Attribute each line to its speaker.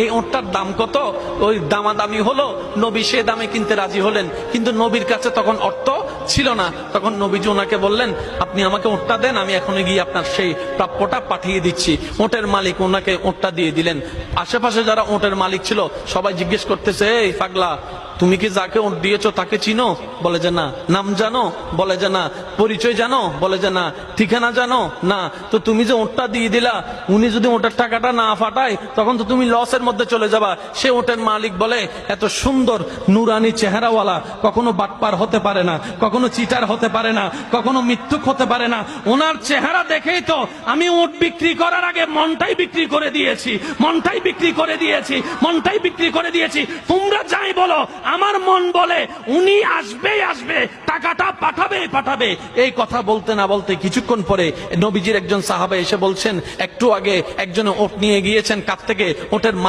Speaker 1: এই ওঁটটার দাম কত? ওই দামাদামি হলো, নবী সে দামে কিনতে রাজি হলেন, কিন্তু নবীর কাছে তখন অর্থ ছিল না। তখন নবীজি ওনাকে বললেন, আপনি আমাকে ওঁটটা দেন, আমি এখন গিয়ে আপনার সেই প্রাপ্যটা পাঠিয়ে দিচ্ছি। ওঁটের মালিক ওনাকে ওঁটটা দিয়ে দিলেন। আশেপাশে যারা ওঁটের মালিক ছিল সবাই জিজ্ঞেস করতেছে, এই পাগলা, তুমি কি যাকে ওঁট দিয়েছো তাকে চিনো? বলে যে না। নাম জানো? বলে যে না। পরিচয় জানো? বলে যে না। ঠিকানা জানো? না। তো তুমি যে ওঁটটা দিয়ে দিলা, উনি যদি ওঁটের টাকাটা না ফাটায় তখন তো তুমি লসের মধ্যে চলে যাবা। সে ওঁটের মালিক বলে, এত সুন্দর নুরানি চেহারাওয়ালা কখনো বাটপার হতে পারে না, কখনো চিটার হতে পারে না, কখনো মিথ্যুক হতে পারে না। ওনার চেহারা দেখেই তো আমি ওঁট বিক্রি করার আগে মনটাই বিক্রি করে দিয়েছি, মনটাই বিক্রি করে দিয়েছি, মনটাই বিক্রি করে দিয়েছি। তোমরা যাই বলো, আমার মন বলে উনি আসবেই আসবে, টাকাটা পাঠাবেই পাঠাবে। এই কথা বলতে না বলতে কিছুক্ষণ পরে নবীজির একজন সাহাবা এসে বলছেন, একটু আগে একজন ওট নিয়ে গিয়েছেন কাছ থেকে, ওটের